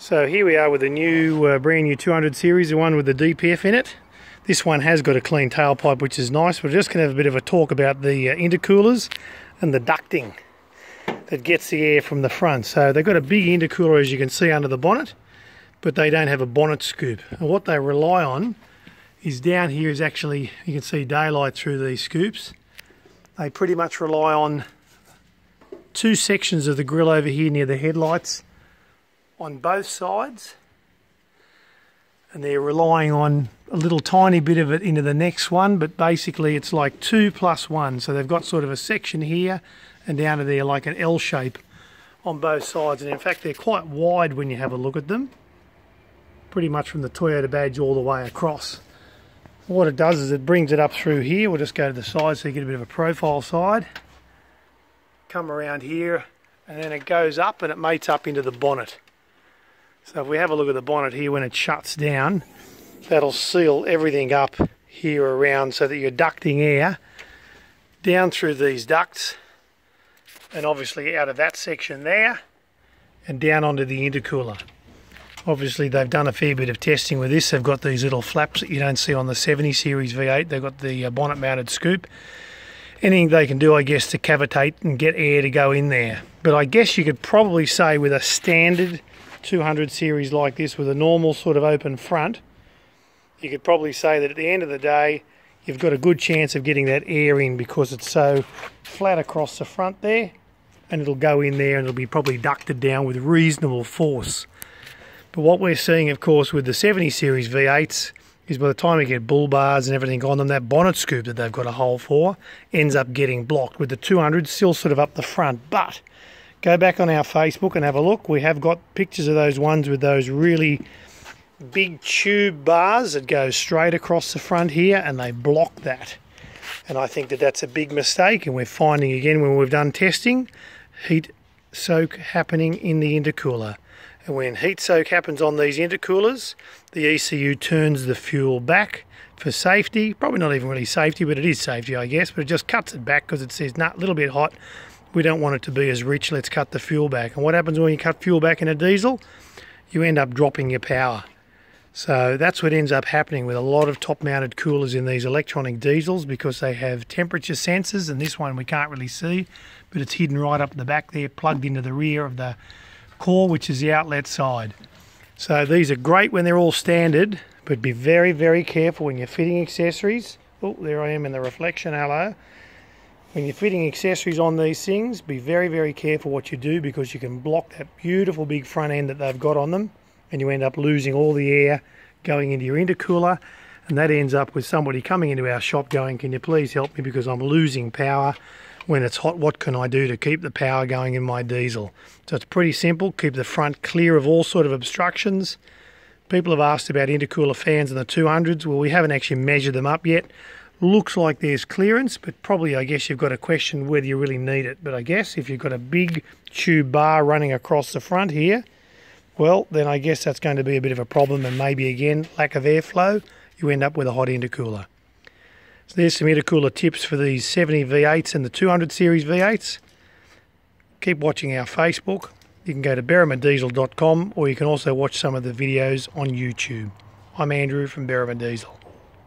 So here we are with the new, brand new 200 series, the one with the DPF in it. This one has got a clean tailpipe, which is nice. We're just going to have a bit of a talk about the intercoolers and the ducting that gets the air from the front. So they've got a big intercooler, as you can see, under the bonnet, but they don't have a bonnet scoop. And what they rely on is down here is actually, you can see daylight through these scoops. They pretty much rely on two sections of the grill over here near the headlights on both sides, and they're relying on a little tiny bit of it into the next one, but basically it's like 2 + 1. So they've got sort of a section here and down to there like an L shape on both sides, and in fact they're quite wide when you have a look at them, pretty much from the Toyota badge all the way across. What it does is it brings it up through here. We'll just go to the side so you get a bit of a profile side, come around here, and then it goes up and it mates up into the bonnet. So if we have a look at the bonnet here, when it shuts down, that'll seal everything up here around so that you're ducting air down through these ducts and obviously out of that section there and down onto the intercooler. Obviously they've done a fair bit of testing with this. They've got these little flaps that you don't see on the 70 series V8. They've got the bonnet mounted scoop. Anything they can do, I guess, to cavitate and get air to go in there. But I guess you could probably say with a standard 200 series like this with a normal sort of open front, you could probably say that at the end of the day you've got a good chance of getting that air in because it's so flat across the front there, and it'll go in there and it'll be probably ducted down with reasonable force. But what we're seeing, of course, with the 70 series V8s is by the time you get bull bars and everything on them, that bonnet scoop that they've got a hole for ends up getting blocked, with the 200 still sort of up the front. But go back on our Facebook and have a look. We have got pictures of those ones with those really big tube bars that go straight across the front here, and they block that. And I think that that's a big mistake, and we're finding again when we've done testing, heat soak happening in the intercooler. And when heat soak happens on these intercoolers, the ECU turns the fuel back for safety. Probably not even really safety, but it is safety, I guess. But it just cuts it back because it says, nah, a little bit hot. We don't want it to be as rich, let's cut the fuel back. And what happens when you cut fuel back in a diesel? You end up dropping your power. So that's what ends up happening with a lot of top-mounted coolers in these electronic diesels, because they have temperature sensors, and this one we can't really see, but it's hidden right up the back there, plugged into the rear of the core, which is the outlet side. So these are great when they're all standard, but be very, very careful when you're fitting accessories. Oh, there I am in the reflection, hello. When you're fitting accessories on these things, be very, very careful what you do, because you can block that beautiful big front end that they've got on them, and you end up losing all the air going into your intercooler, and that ends up with somebody coming into our shop going, can you please help me because I'm losing power when it's hot. What can I do to keep the power going in my diesel? So it's pretty simple. Keep the front clear of all sort of obstructions. People have asked about intercooler fans in the 200s. Well, we haven't actually measured them up yet. Looks like there's clearance, but probably I guess you've got to question whether you really need it. But I guess if you've got a big tube bar running across the front here, well, then I guess that's going to be a bit of a problem, and maybe again lack of airflow, you end up with a hot intercooler. So there's some intercooler tips for these 70 V8s and the 200 series V8s. Keep watching our Facebook. You can go to berrimandiesel.com, or you can also watch some of the videos on YouTube. I'm Andrew from Berriman Diesel.